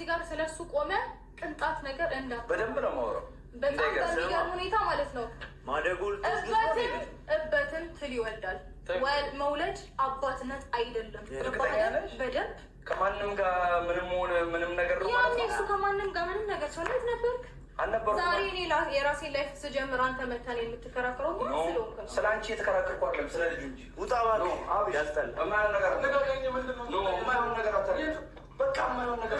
እዚህ ጋር ስለሱ ቆመ ቅንጣት ነገር እንዳ በደንብ ነው ማውራው በጣም በሚገርም ሁኔታ ማለት ነው። ማደጎል እበትን ትል ይወልዳል። መውለድ አባትነት አይደለም። በደንብ ከማንም ጋር ምንም ነገር ነው ማለት ነው። እሱ ከማንም ጋር ምንም ነገር ሰውነት ነበርክ አልነበርኩም። ዛሬ እኔ የራሴን ላይፍ ስጀምር አንተ መተን የምትከራከረው ምን ስለሆንክ ነው? ስለ አንቺ የተከራከርኩ አይደለም፣ ስለ ልጁ እንጂ። ውጣ ባሉ አብይ ያስጠላ የማይሆን ነገር ነገኝ። ምንድነው የማይሆን ነገር አታውቅም። በቃ የማይሆን ነገር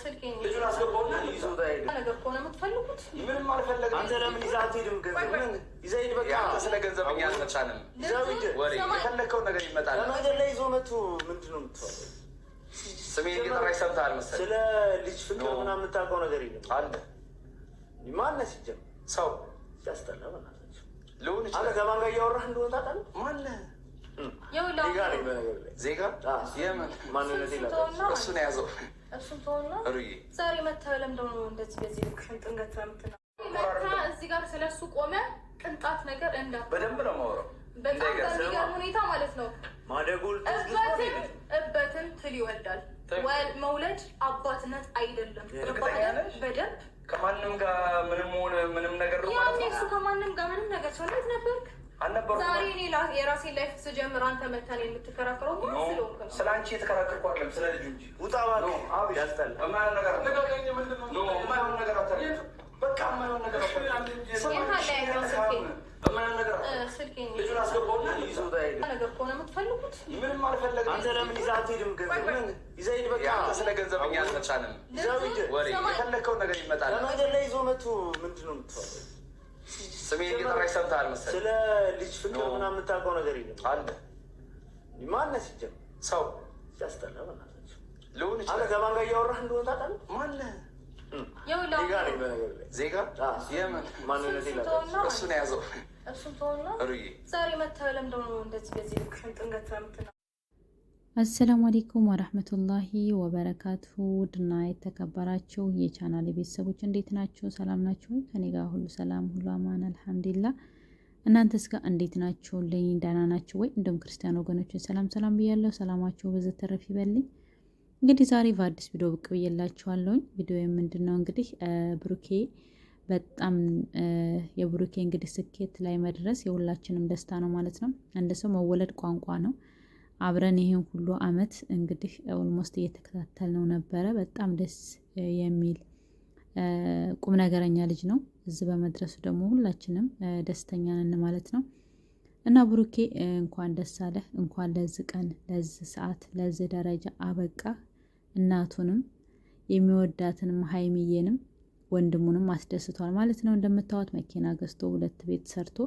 ስልኬን ልጁን አስገባውና ይዞታ ሄደ። ነገር ከሆነ የምትፈልጉት ምንም አልፈለግም። አንተ ለምን ይዘህ አትሄድም? ገንዘብ ምን ይዘህ ሂድ። በቃ ስለ ገንዘብ እኛ አልመጣንም። ይዘው ሂድ። ወሬ የፈለግከውን ነገር ይመጣል። ለመንገድ ላይ ይዞ መቱ። ምንድነው የምትፈልገው? ስሜን እየጠራች ሰምተሃል መሰለኝ። ስለ ልጅ ፍቅር ምናምን የምታውቀው ነገር የለም አለ። ማነህ ሲጀምር ሰው ሲያስጠላ በእናታችሁ ልሁን ይችላል። አንተ ከማን ጋር እያወራህ እንደሆነ ታውቃለህ? ማነህ? ዜጋ ነኝ በነገር ላይ ዜጋ የምን ማንነት ይላል። እሱን ያዘው እሱን ተወና ዛሬ መተህ ለምንድን ነው እንደዚህ በዚህ ልክ ሽንጥንገት ምትና መተህ እዚህ ጋር ስለሱ ቆመ ቅንጣት ነገር እንዳ በደንብ ነው ማውራው በጣም በሚገርም ሁኔታ ማለት ነው። ማደጎል እበትን ትል ይወልዳል። መውለድ አባትነት አይደለም። በደንብ ከማንም ጋር ምንም ነገር ነው ማለት ነው። እሱ ከማንም ጋር ምንም ነገር ሰውነት ነበርክ አልነበርኩም። ዛሬ እኔ የራሴን ላይፍ ስጀምር አንተ መተን የምትከራከረው ምን ስለሆንክ ነው? ስለ አንቺ የተከራከርኩ አይደለም፣ ስለ ልጁ እንጂ። ውጣ ባሉ አብይ ያስጠላ የማይሆን ነገር ነገኝ። ምንድነው የማይሆን ነገር አታውቅም። በቃ የማይሆን ነገር ስልኬን ልጁን አስገባውና ይዞታ ሄደ። ነገር ከሆነ የምትፈልጉት ምንም አልፈለግም። አንተ ለምን ይዘህ አትሄድም? ገንዘብ ምን ይዘህ ሂድ። በቃ ስለ ገንዘብ እኛ አልመጣንም። ይዘው ሂድ። ወሬ የፈለግከውን ነገር ይመጣል። ለመንገድ ላይ ይዞ መቱ። ምንድነው የምትፈልገው? ስሜን እየጠራች ሰምተሃል መሰለኝ። ስለ ልጅ ፍቅር ምናምን የምታውቀው ነገር የለም አለ። ማነህ ሲጀምር ሰው ሲያስጠላ በእናታችሁ ልሁን ይችላል። አንተ ከማን ጋር እያወራህ እንደሆነ ታውቃለህ? ማነህ? ዜጋ ነኝ በነገር ላይ ዜጋ የምን ማንነት ይላል። እሱን ያዘው እሱን ተወና ዛሬ መተህ ለምንድን ነው እንደዚህ በዚህ ልክ ሽንጥንገት ምትና አሰላሙ አለይኩም ወራህመቱላሂ ወበረካቱሁ። ውድና የተከበራችሁ የቻናል ቤተሰቦች እንዴት ናችሁ? ሰላም ናችሁ? ከኔ ጋር ሁሉ ሰላም ሁሉ አማን አልሐምዱሊላህ። እናንተስ ጋር እንዴት ናችሁ? ለኝ ደህና ናችሁ ወይ? እንደም ክርስቲያን ወገኖች ሰላም ብያለሁ። ሰላማችሁ በዚህ ተረፍ ይበልኝ። እንግዲህ ዛሬ በአዲስ ቪዲዮ ብቅ ብዬላችኋለሁ። ቪዲዮ ምንድነው እንግዲህ ብሩኬ በጣም የብሩኬ እንግዲህ ስኬት ላይ መድረስ የሁላችንም ደስታ ነው ማለት ነው። አንድ ሰው መወለድ ቋንቋ ነው። አብረን ይሄን ሁሉ አመት እንግዲህ ኦልሞስት እየተከታተልነው ነበረ። በጣም ደስ የሚል ቁም ነገረኛ ልጅ ነው። እዚህ በመድረሱ ደግሞ ሁላችንም ደስተኛ ነን ማለት ነው። እና ብሩኬ እንኳን ደስ አለህ፣ እንኳን ለዚህ ቀን፣ ለዚህ ሰዓት፣ ለዚህ ደረጃ አበቃ። እናቱንም የሚወዳትንም ሀይሚዬንም ወንድሙንም አስደስቷል ማለት ነው። እንደምታዩት መኪና ገዝቶ 2 ቤት ሰርቶ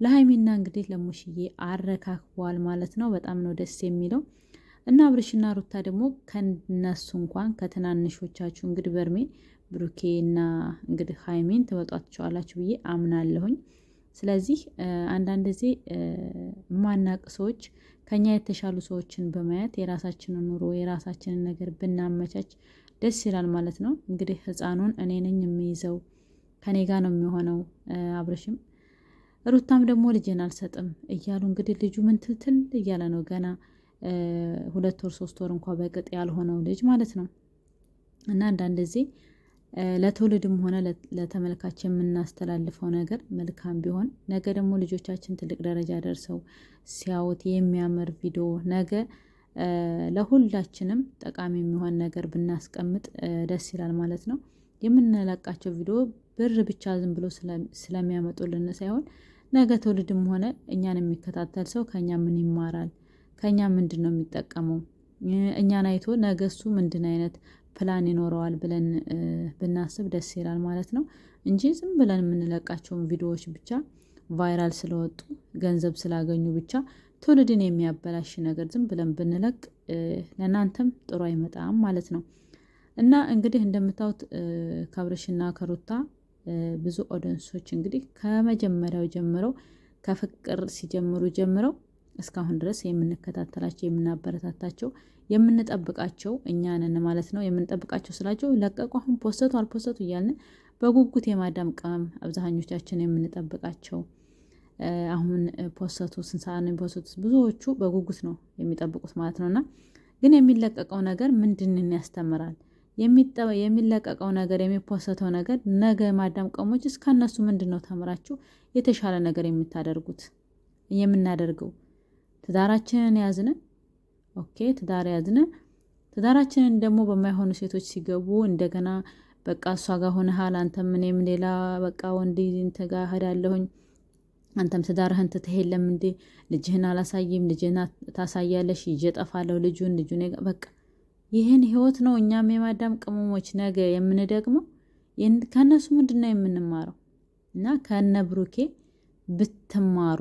ለሀይሚና እንግዲህ ለሙሽዬ አረካክቧል ማለት ነው። በጣም ነው ደስ የሚለው። እና አብርሽና ሩታ ደግሞ ከነሱ እንኳን ከትናንሾቻችሁ እንግዲህ በርሜ ብሩኬ እና እንግዲህ ሀይሚን ትበጧቸዋላችሁ ብዬ አምናለሁኝ። ስለዚህ አንዳንድ ጊዜ ማናቅ ሰዎች ከኛ የተሻሉ ሰዎችን በማየት የራሳችንን ኑሮ የራሳችንን ነገር ብናመቻች ደስ ይላል ማለት ነው። እንግዲህ ህፃኑን እኔ ነኝ የሚይዘው ከኔ ጋር ነው የሚሆነው አብርሽም ሩታም ደግሞ ልጅን አልሰጥም እያሉ እንግዲህ ልጁ ምን ትልትል እያለ ነው። ገና 2 ወር 3 ወር እንኳ በቅጥ ያልሆነው ልጅ ማለት ነው። እና አንዳንድ ጊዜ ለትውልድም ሆነ ለተመልካች የምናስተላልፈው ነገር መልካም ቢሆን ነገ ደግሞ ልጆቻችን ትልቅ ደረጃ ደርሰው ሲያዩት የሚያምር ቪዲዮ ነገ ለሁላችንም ጠቃሚ የሚሆን ነገር ብናስቀምጥ ደስ ይላል ማለት ነው። የምንለቃቸው ቪዲዮ ብር ብቻ ዝም ብሎ ስለሚያመጡልን ሳይሆን ነገ ትውልድም ሆነ እኛን የሚከታተል ሰው ከኛ ምን ይማራል፣ ከኛ ምንድን ነው የሚጠቀመው፣ እኛን አይቶ ነገ እሱ ምንድን አይነት ፕላን ይኖረዋል ብለን ብናስብ ደስ ይላል ማለት ነው እንጂ ዝም ብለን የምንለቃቸውን ቪዲዮዎች ብቻ ቫይራል ስለወጡ ገንዘብ ስላገኙ ብቻ ትውልድን የሚያበላሽ ነገር ዝም ብለን ብንለቅ ለእናንተም ጥሩ አይመጣም ማለት ነው። እና እንግዲህ እንደምታዩት ከአብርሽና ከሩታ ብዙ ኦዲየንሶች እንግዲህ ከመጀመሪያው ጀምረው ከፍቅር ሲጀምሩ ጀምረው እስካሁን ድረስ የምንከታተላቸው የምናበረታታቸው የምንጠብቃቸው እኛ ነን ማለት ነው። የምንጠብቃቸው ስላቸው ለቀቁ አሁን ፖስተቱ አልፖስተቱ እያልን በጉጉት የማዳም ቅመም አብዛኞቻችን የምንጠብቃቸው አሁን ፖስተቱ ስንት ሰዓት ነው የሚፖስተቱት? ብዙዎቹ በጉጉት ነው የሚጠብቁት ማለት ነውና ግን የሚለቀቀው ነገር ምንድንን ያስተምራል? የሚለቀቀው ነገር የሚፖሰተው ነገር ነገ ማዳም ቀሞች እስከነሱ ምንድነው ተምራችሁ የተሻለ ነገር የምታደርጉት የምናደርገው? ትዳራችንን ያዝነ ኦኬ ትዳር ያዝነ ትዳራችንን ደግሞ በማይሆኑ ሴቶች ሲገቡ እንደገና በቃ እሷ ጋር ሆነሃል አንተም እኔም ሌላ በቃ ወንድ እንተ ጋር ሄዳለሁኝ አንተም ትዳርህን ትተሄለም እንዴ ልጅህን አላሳይም ልጅህን ታሳያለሽ ይዤ እጠፋለሁ ልጁን በቃ ይህን ህይወት ነው እኛም የማዳም ቅመሞች ነገ የምንደግመው። ከነሱ ምንድነው የምንማረው? እና ከነ ብሩኬ ብትማሩ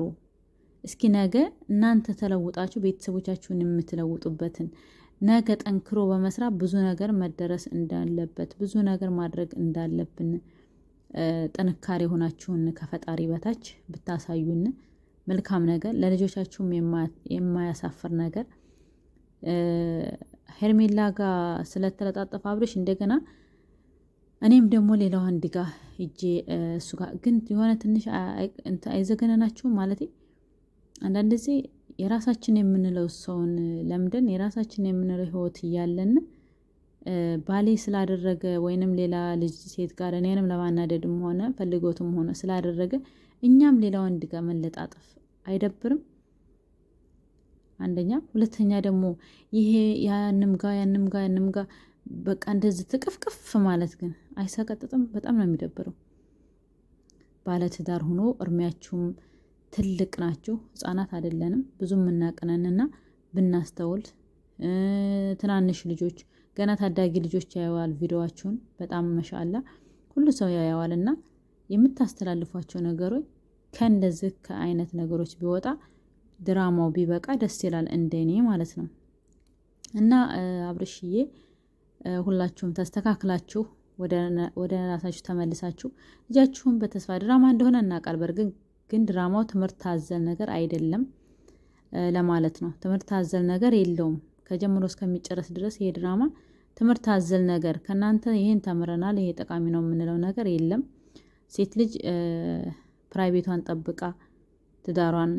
እስኪ ነገ እናንተ ተለውጣችሁ ቤተሰቦቻችሁን የምትለውጡበትን ነገ ጠንክሮ በመስራት ብዙ ነገር መደረስ እንዳለበት ብዙ ነገር ማድረግ እንዳለብን ጥንካሬ ሆናችሁን ከፈጣሪ በታች ብታሳዩን መልካም ነገር ለልጆቻችሁም የማያሳፍር ነገር። ሄርሜላ ጋር ስለተለጣጠፈ አብርሽ እንደገና እኔም ደግሞ ሌላው አንድ ጋር ሂጄ እሱ ጋር ግን የሆነ ትንሽ አይዘገነናችሁም ማለት አንዳንድ ጊዜ የራሳችን የምንለው ሰውን ለምደን የራሳችን የምንለው ህይወት እያለን ባሌ ስላደረገ ወይንም ሌላ ልጅ ሴት ጋር እኔንም ለማናደድም ሆነ ፈልጎትም ሆነ ስላደረገ እኛም ሌላ ወንድ ጋር መለጣጠፍ አይደብርም? አንደኛ ሁለተኛ ደግሞ ይሄ ያንም ጋር በቃ እንደዚህ ትቅፍቅፍ ማለት ግን አይሰቀጥጥም? በጣም ነው የሚደብረው። ባለትዳር ሆኖ እርሜያችሁም ትልቅ ናችሁ፣ ህፃናት አይደለንም። ብዙም እናቀነንና ብናስተውል ትናንሽ ልጆች ገና ታዳጊ ልጆች ያየዋል ቪዲዮዋችሁን በጣም መሻአላ ሁሉ ሰው ያየዋልና የምታስተላልፏቸው ነገሮች ከእንደዚህ ከአይነት ነገሮች ቢወጣ ድራማው ቢበቃ ደስ ይላል እንደኔ ማለት ነው። እና አብርሽዬ ሁላችሁም ተስተካክላችሁ ወደ ራሳችሁ ተመልሳችሁ ልጃችሁን በተስፋ ድራማ እንደሆነ እናውቃል። በርግጥ ግን ድራማው ትምህርት አዘል ነገር አይደለም ለማለት ነው። ትምህርት አዘል ነገር የለውም። ከጀምሮ እስከሚጨረስ ድረስ ይሄ ድራማ ትምህርት አዘል ነገር ከናንተ ይሄን ተምረናል ይሄ ጠቃሚ ነው የምንለው ነገር የለም። ሴት ልጅ ፕራይቬቷን ጠብቃ ትዳሯን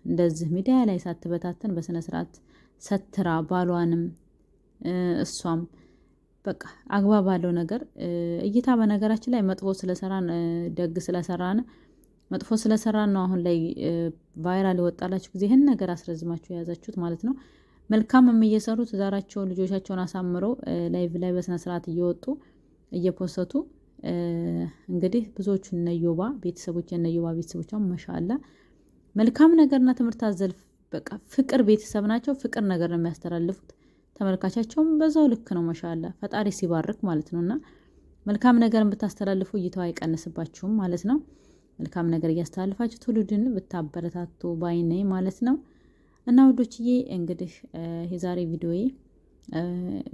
እንደዚህ ሚዲያ ላይ ሳትበታተን በስነ ስርዓት ሰትራ ባሏንም እሷም በቃ አግባብ ባለው ነገር እይታ በነገራችን ላይ መጥፎ ስለሰራን ደግ ስለሰራን መጥፎ ስለሰራን ነው አሁን ላይ ቫይራል ይወጣላችሁ ጊዜ ይሄን ነገር አስረዝማችሁ የያዛችሁት ማለት ነው። መልካምም እየሰሩ ትዳራቸውን ልጆቻቸውን አሳምረው ላይቭ ላይ በስነ ስርዓት እየወጡ እየፖሰቱ እንግዲህ ብዙዎቹ ነዮባ ቤተሰቦች የነዮባ ቤተሰቦች ማሻአላ መልካም ነገርና ትምህርት አዘል በቃ ፍቅር ቤተሰብ ናቸው። ፍቅር ነገር ነው የሚያስተላልፉት። ተመልካቻቸውም በዛው ልክ ነው ማሻአላ ፈጣሪ ሲባርክ ማለት ነውና መልካም ነገርን ብታስተላልፉ እይታው አይቀንስባችሁም ማለት ነው። መልካም ነገር እያስተላልፋችሁ ትውልድን ብታበረታቱ ባይነኝ ማለት ነው። እና ውዶችዬ እንግዲህ የዛሬ ቪዲዮዬ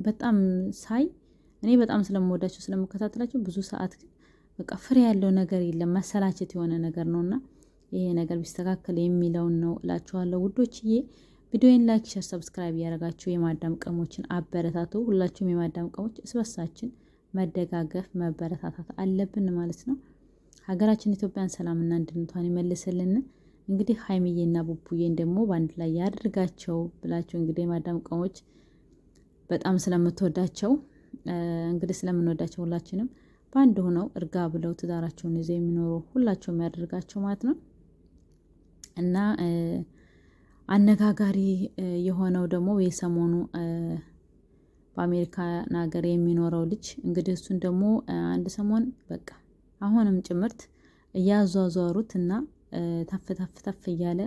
በጣም እኔ በጣም ስለምወዳችሁ ስለምከታተላችሁ ብዙ ሰዓት ግን በቃ ፍሬ ያለው ነገር የለም መሰላቸት የሆነ ነገር ነውና ይሄ ነገር ቢስተካከል የሚለውን ነው እላችኋለሁ ውዶችዬ። ቪዲዮዬን ላይክ፣ ሼር፣ ሰብስክራይብ ያደረጋችሁ የማዳም ቀሞችን አበረታቱ። ሁላችሁም የማዳም ቀሞች እስበሳችን መደጋገፍ መበረታታት አለብን ማለት ነው። ሀገራችን ኢትዮጵያን ሰላምና አንድነቷን ይመልስልን። እንግዲህ ሀይሚዬና ቡቡዬን ደግሞ በአንድ ላይ ያድርጋቸው ብላችሁ እንግዲህ የማዳም ቀሞች በጣም ስለምትወዳቸው እንግዲህ ስለምንወዳቸው ሁላችንም በአንድ ሆነው እርጋ ብለው ትዳራቸውን ይዘው የሚኖሩ ሁላቸውም ያደርጋቸው ማለት ነው። እና አነጋጋሪ የሆነው ደግሞ የሰሞኑ በአሜሪካ ሀገር የሚኖረው ልጅ እንግዲህ እሱን ደግሞ አንድ ሰሞን በቃ አሁንም ጭምርት እያዟዟሩት እና ተፍ እያለ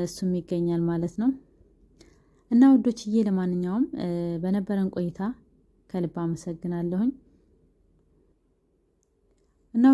እሱም ይገኛል ማለት ነው። እና ውዶችዬ ለማንኛውም በነበረን ቆይታ ከልብ አመሰግናለሁኝ እና